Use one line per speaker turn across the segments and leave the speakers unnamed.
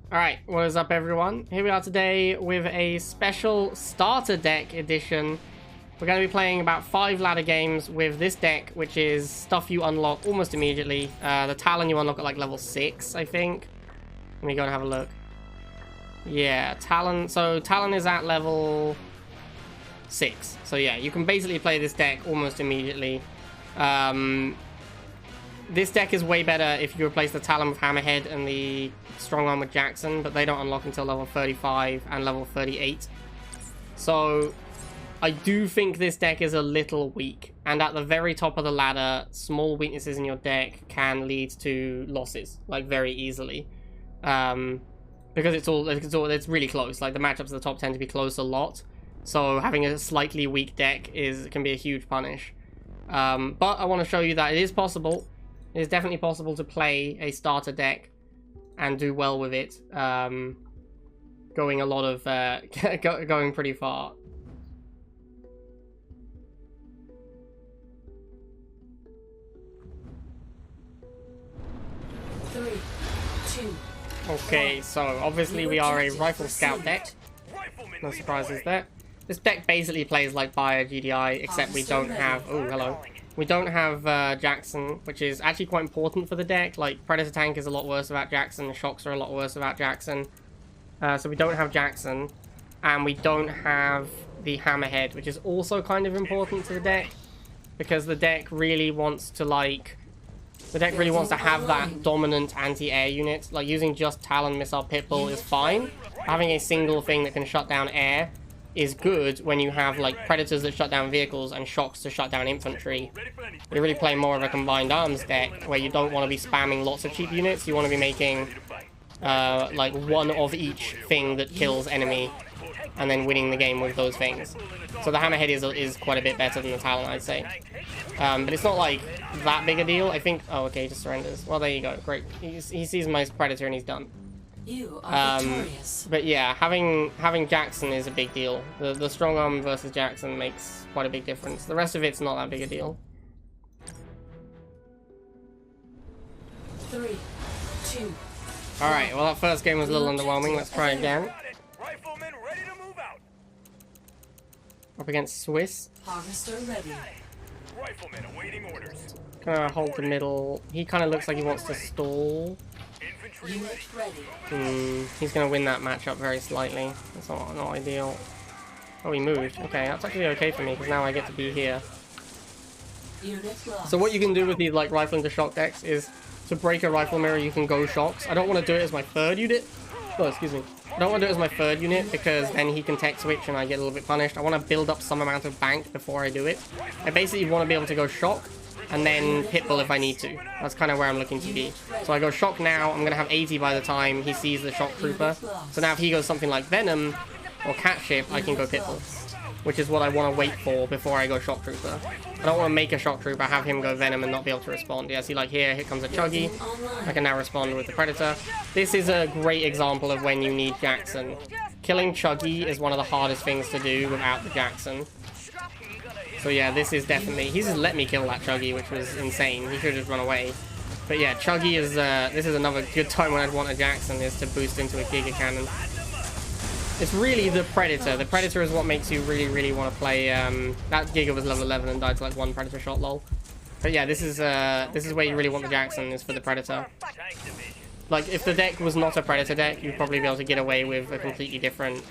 Alright, what is up everyone? Here we are today with a special starter deck edition. We're going to be playing about 5 ladder games with this deck, which is stuff you unlock almost immediately. The Talon you unlock at like level 6, I think. Let me go and have a look. Yeah, Talon. So Talon is at level 6. So yeah, you can basically play this deck almost immediately. This deck is way better if you replace the Talon with Hammerhead and the Strong Arm with Jackson, but they don't unlock until level 35 and level 38. So I do think this deck is a little weak, and at the very top of the ladder, small weaknesses in your deck can lead to losses, like very easily. Because it's really close. Like the matchups at the top tend to be close a lot. So having a slightly weak deck can be a huge punish. But I want to show you that it is possible. It is definitely possible to play a starter deck and do well with it, going a lot of going pretty far. Okay, so obviously we are a Rifle Scout deck. No surprises there. This deck basically plays like Bio GDI, except we don't have... Oh, hello. We don't have Jackson, which is actually quite important for the deck. Like, Predator Tank is a lot worse without Jackson. Shocks are a lot worse without Jackson. So we don't have Jackson. And we don't have the Hammerhead, which is also kind of important to the deck. Because the deck really wants to, like... The deck really wants to have that dominant anti-air unit. Like, using just Talon, Missile, Pitbull is fine. Having a single thing that can shut down air is good when you have like Predators that shut down vehicles and Shocks to shut down infantry. You really play more of a combined arms deck where you don't want to be spamming lots of cheap units. You want to be making like one of each thing that kills enemy and then winning the game with those things. So the Hammerhead is quite a bit better than the Talon, I'd say. But it's not like that big a deal. I think... Oh, okay, he just surrenders. Well, there you go. Great. He sees my Predator and he's done.
You are
but yeah, having Jackson is a big deal. The strong arm versus Jackson makes quite a big difference. The rest of it's not that big a deal.
3, 2.
All right. Well, that first game was a little underwhelming. Let's try again. Up against Swiss.
Harvester ready.
Riflemen awaiting orders.
Gonna hold the middle. He kind of looks like he wants to stall.
Unit ready.
He's gonna win that matchup very slightly. That's not ideal. Oh, he moved. Okay, that's actually okay for me because now I get to be here.
Unit lost.
So what you can do with these like rifle into shock decks is to break a rifle mirror, you can go shocks. I don't want to do it as my third unit. Oh, excuse me. I don't want to do it as my third unit because then he can tech switch and I get a little bit punished. I want to build up some amount of bank before I do it. I basically want to be able to go shock and then Pitbull if I need to. That's kind of where I'm looking to be. So I go shock now, I'm going to have 80 by the time he sees the shock trooper. So now if he goes something like Venom or Catship, I can go Pitbull. Which is what I want to wait for before I go shock trooper. I don't want to make a shock trooper, have him go Venom and not be able to respond. Yeah, see like here comes a Chuggy. I can now respond with the Predator. This is a great example of when you need Jackson. Killing Chuggy is one of the hardest things to do without the Jackson. So yeah, this is definitely... He just let me kill that Chuggy, which was insane. He should have just run away. But yeah, Chuggy is... this is another good time when I'd want a Jackson, is to boost into a Giga Cannon. It's really the Predator. The Predator is what makes you really, really want to play... that Giga was level 11 and died to like one Predator shot, lol. But yeah, this is where you really want the Jackson, is for the Predator. Like, if the deck was not a Predator deck, you'd probably be able to get away with a completely different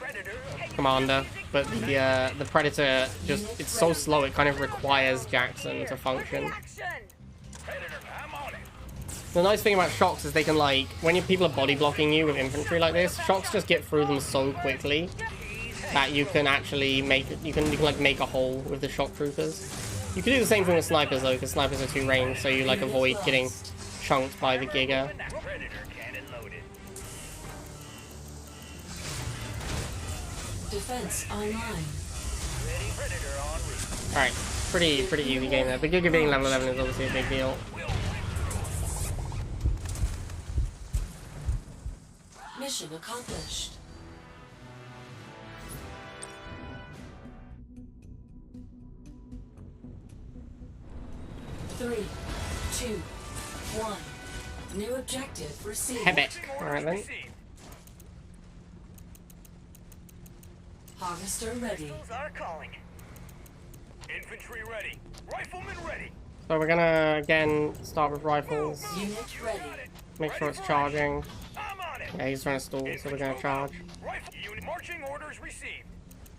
commander. But the Predator just... It's so slow, it kind of requires Jackson to function. The nice thing about shocks is they can, like, when people are body blocking you with infantry like this, shocks just get through them so quickly that you can actually make you can like make a hole with the shock troopers. You can do the same thing with snipers though, because snipers are too ranged, so you like avoid getting chunked by the Giga.
Defense online.
Alright, pretty easy game there. The Giga being level 11 is obviously a big deal.
Mission accomplished. Three, 2, 1. New objective received.
Hebek. Alright then.
Harvester ready.
Are calling. Infantry ready. Riflemen ready.
So we're gonna, again, start with rifles.
Unit ready.
Make sure it's charging.
I'm on it.
Yeah, he's trying to stall, so we're gonna charge.
Rifle unit marching orders received.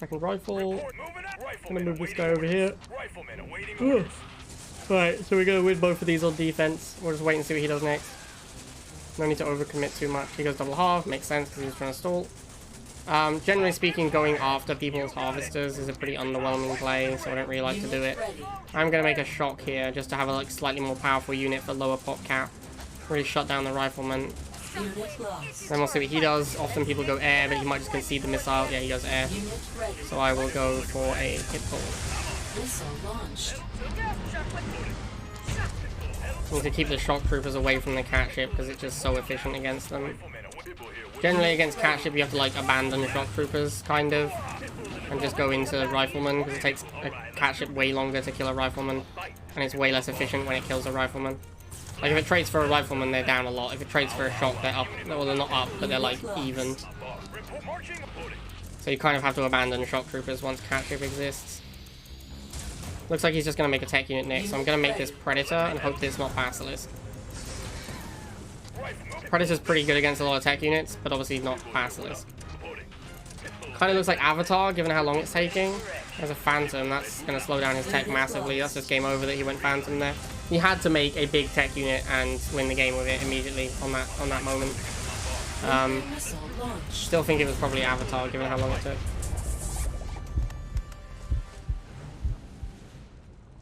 Second rifle.
Report moving out.
I'm gonna
Riflemen
move this
awaiting
guy over
orders.
here.
Riflemen awaiting
Ugh.
orders.
Right, so we're gonna win both of these on defense. We'll just wait and see what he does next. No need to overcommit too much. He goes double half, makes sense because he's trying to stall. Generally speaking, going after people's harvesters is a pretty underwhelming play, so I don't really like to do it. I'm gonna make a shock here just to have a like slightly more powerful unit for lower pop cap. Really shut down the rifleman.
Unit lost.
Then we'll see what he does. Often people go air, but he might just concede the missile. Yeah, he goes air.
Unit ready.
So I will go for a hit pull.
Missile launched.
Need to keep the shock troopers away from the cat ship because it's just so efficient against them.
Riflemen awaiting orders.
Generally against cat ship you have to like abandon shock troopers kind of and just go into rifleman because it takes a cat ship way longer to kill a rifleman and it's way less efficient when it kills a rifleman. Like if it trades for a rifleman they're down a lot. If it trades for a shock they're up. Well, they're not up but they're like even.
Report marching.
So you kind of have to abandon shock troopers once cat ship exists. Looks like he's just going to make a tech unit next, so I'm going to make this Predator and hope that it's not Basilisk. Predator's pretty good against a lot of tech units, but obviously not Basilisk. Kind of looks like Avatar, given how long it's taking. There's a Phantom, that's going to slow down his tech massively. That's just game over that he went Phantom there. He had to make a big tech unit and win the game with it immediately on that moment.
Missile launched.
Still think it was probably Avatar, given how long it took.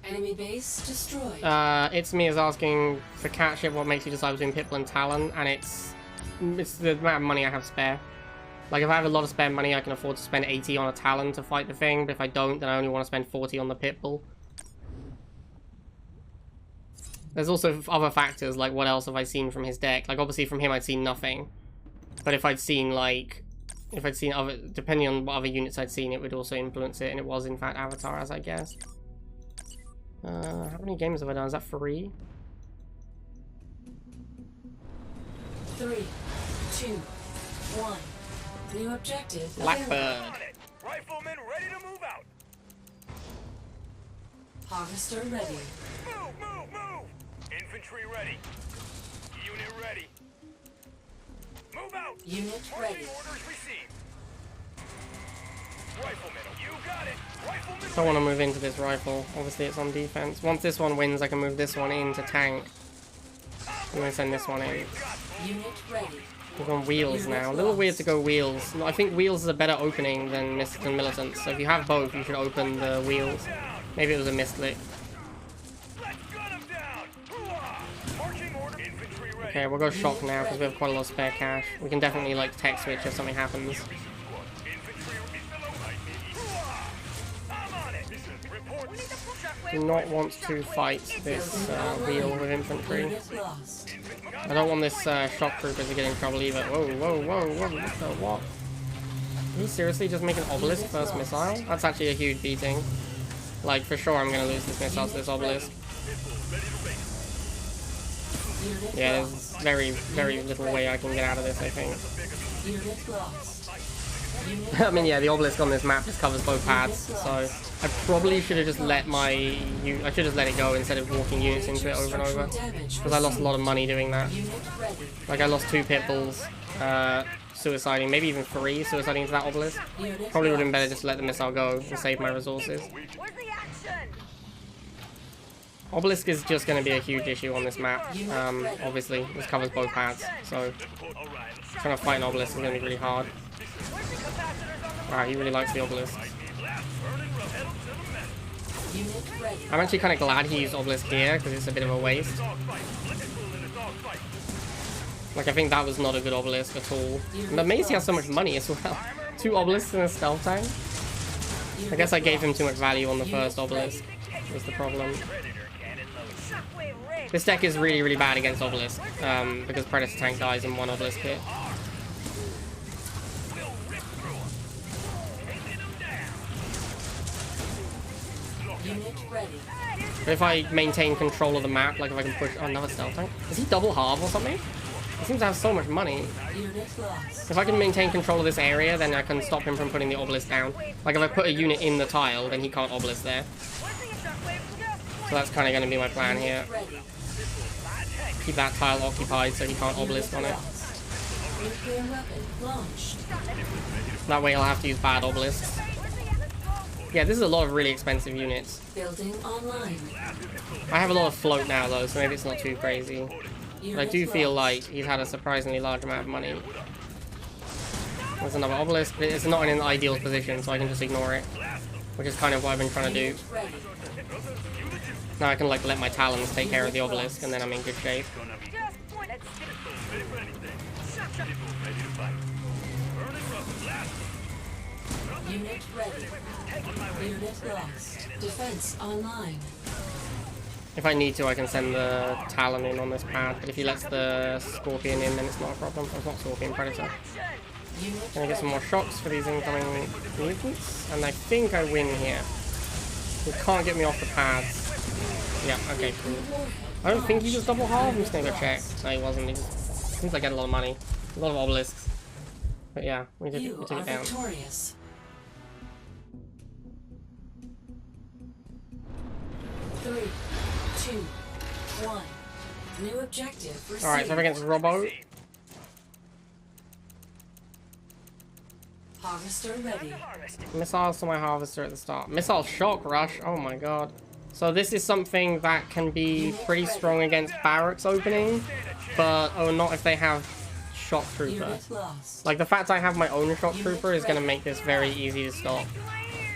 Enemy base destroyed.
It's me is asking for cat ship what makes you decide between Pitbull and Talon, and it's the amount of money I have spare. Like if I have a lot of spare money I can afford to spend 80 on a Talon to fight the thing, but if I don't then I only want to spend 40 on the Pitbull. There's also other factors like what else have I seen from his deck. Like obviously from him I'd seen nothing, but if I'd seen other, depending on what other units I'd seen, it would also influence it, and it was in fact Avatar as I guessed. How many games have I done? Is that 3?
3, 2, 1. New objective.
Blackbird.
available.
On it. Riflemen ready to move out.
Harvester ready.
Move, move, move. Infantry ready. Unit ready. Move out.
Unit
Marching
ready.
orders received. Riflemen, you got it. Riflemen
I want to move into this rifle. Obviously it's on defense. Once this one wins I can move this one into tank. I'm going to send this one in.
Unit ready.
We're on wheels now. A little weird to go wheels. I think wheels is a better opening than militant. So if you have both, you should open the wheels. Maybe it was a misclick.
Let's gun them down. Hoo-ah. Marching order. Infantry ready.
Okay, we'll go shock now because we have quite a lot of spare cash. We can definitely like tech switch if something happens.
Infantry Hoo-ah. I'm on it. Report.
Do not want to fight this wheel with infantry.
Unit lost.
I don't want this shock trooper to get in trouble either. Whoa, whoa, whoa, whoa, what the what? Did he seriously just make an obelisk first missile? That's actually a huge beating. Like, for sure I'm gonna lose this missile to this obelisk.
Unit
Yeah, there's
lost.
very, very little way I can get out of this, I think.
Unit lost. Unit
I mean, yeah, the obelisk on this map just covers both pads, so I probably should have just let I should just let it go instead of walking units into it over and over. Because I lost a lot of money doing that.
Unit ready.
Like, I lost 2 pitbulls, suiciding, maybe even 3 suiciding into that obelisk.
Unit
Probably would have been
lost.
better just to let the missile go and save my resources.
Where's the action?
Obelisk is just going to be a huge issue on this map. Obviously, this covers both pads, so trying to fight an obelisk is going to be really hard.
Where's the capacitors on the
Wow, he really likes the obelisk.
Unit ready.
I'm actually kind of glad he used obelisk here because it's a bit of a waste. Like, I think that was not a good obelisk at all. I'm amazed he has so much money as well. 2 obelisks in a stealth tank. I guess I gave him too much value on the first obelisk. Was the problem.
shockwave rig?
This deck is really, really bad against obelisk because Predator tank dies in 1 obelisk hit.
Unit ready.
But if I maintain control of the map, like if I can push... Oh, another stealth tank. Is he double half or something? He seems to have so much money.
Unit lost.
If I can maintain control of this area, then I can stop him from putting the obelisk down. Like if I put a unit in the tile, then he can't obelisk there. So that's kind of going to be my plan here.
Ready.
Keep that tile occupied so he can't obelisk on it.
Lost. Nuclear weapon launched.
That way he'll have to use bad obelisks. Yeah, this is a lot of really expensive units.
Building online.
I have a lot of float now though, so maybe it's not too crazy. But I do feel like he's had a surprisingly large amount of money. There's another obelisk, but it's not in an ideal position, so I can just ignore it. Which is kind of what I've been trying to do.
Unit ready.
Now I can like let my talons take care of the obelisk, and then I'm in good shape.
Unit ready. Unit lost. Defense online.
If I need to, I can send the talon in on this pad, but if he lets the scorpion in, then it's not a problem. It's not scorpion, predator.
Unit
Gonna get some more shocks for these incoming mutants, and I think I win here. He can't get me off the pads. Yeah, okay, cool. I don't think he just double half. I'm just gonna go check. No, he wasn't. He just seems like I get a lot of money, a lot of obelisks. But yeah, we took
You
it
are
down.
victorious. 3, 2, 1. New objective received.
All right, so I'm against Robbo.
Harvester ready.
Missiles to my harvester at the start. Missile shock rush. Oh my god. So this is something that can be pretty strong against barracks opening, but oh, not if they have shock trooper.
Unit lost.
Like the fact I have my own shock trooper is going to make this very easy to stop,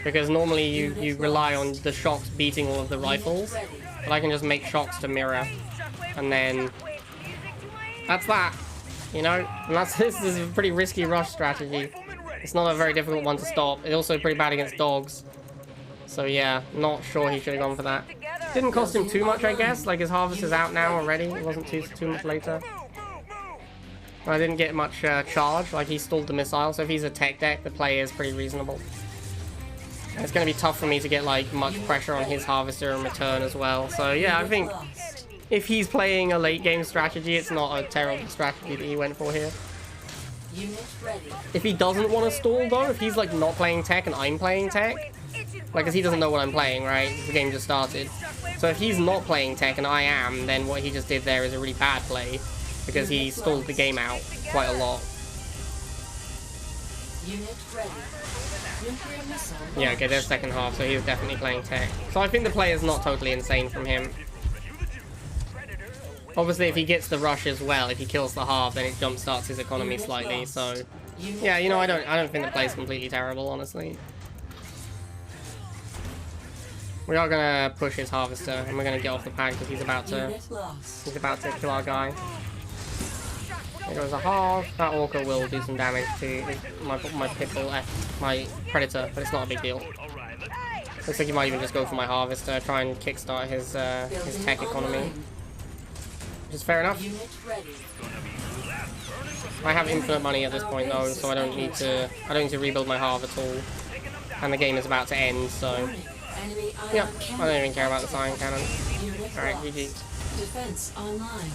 because normally you rely on the shocks beating all of the rifles, but I can just make shocks to mirror, and then that's that, you know. And this is a pretty risky rush strategy. It's not a very difficult one to stop. It's also pretty bad against dogs. So yeah, not sure he should have gone for that. Didn't cost him too much, I guess. Like his harvest is out now already. It wasn't too much later. I didn't get much charge. Like he stalled the missile. So if he's a tech deck, the play is pretty reasonable. And it's going to be tough for me to get like much pressure on his harvester in return as well. So yeah, I think if he's playing a late game strategy, it's not a terrible strategy that he went for here.
Unit ready.
If he doesn't want to stall though, if he's like not playing tech and I'm playing tech, like, because he doesn't know what I'm playing, right? The game just started. So if he's not playing tech and I am, then what he just did there is a really bad play, because he stalled the game out quite a lot.
Unit ready. Nuclear missile.
Yeah, okay, there's second half, so he was definitely playing tech. So I think the play is not totally insane from him. Obviously, if he gets the rush as well, if he kills the half, then it jumpstarts his economy slightly. So yeah, you know, I don't think the play is completely terrible, honestly. We are gonna push his harvester, and we're gonna get off the pad because he's about to kill our guy. There goes a half. That orca will do some damage to my pitbull, my predator, but it's not a big deal. Looks like he might even just go for my harvester, try and kickstart his tech economy, which is fair enough.
Unit ready.
I have infinite money at this point though, so I don't need to rebuild my halve at all. And the game is about to end, so
Enemy ion
yeah, I
cannon.
don't even care about the ion cannon.
Unit
Alright,
lost.
GG.
Defense online.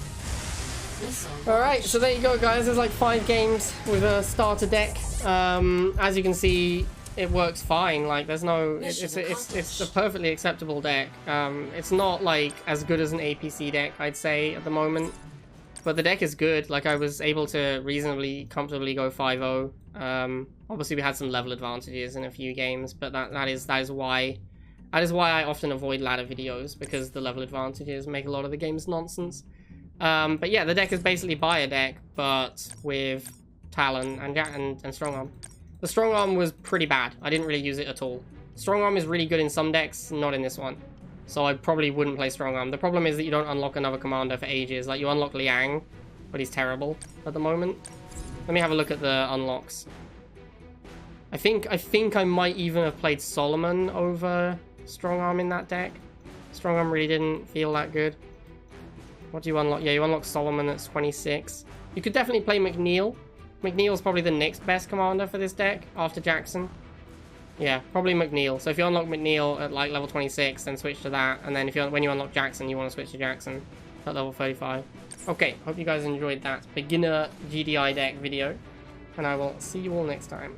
Missile
Alright, so there you go guys, there's like 5 games with a starter deck. As you can see, it works fine. Like there's no, it's a perfectly acceptable deck. It's not like as good as an APC deck, I'd say, at the moment. But the deck is good. Like I was able to reasonably comfortably go 5-0. Obviously we had some level advantages in a few games, but that is why I often avoid ladder videos, because the level advantages make a lot of the games nonsense. But yeah, the deck is basically Buyer deck, but with Talon and Strong Arm. The Strong Arm was pretty bad. I didn't really use it at all. Strong Arm is really good in some decks, not in this one. So I probably wouldn't play Strong Arm. The problem is that you don't unlock another commander for ages. Like you unlock Liang, but he's terrible at the moment. Let me have a look at the unlocks. I think I might even have played Solomon over Strong Arm in that deck. Strong Arm really didn't feel that good. What do you unlock? Yeah, you unlock Solomon at 26. You could definitely play McNeil. McNeil's probably the next best commander for this deck after Jackson. Yeah, probably McNeil. So if you unlock McNeil at like level 26, then switch to that. And then when you unlock Jackson, you want to switch to Jackson at level 35. Okay, hope you guys enjoyed that beginner GDI deck video, and I will see you all next time.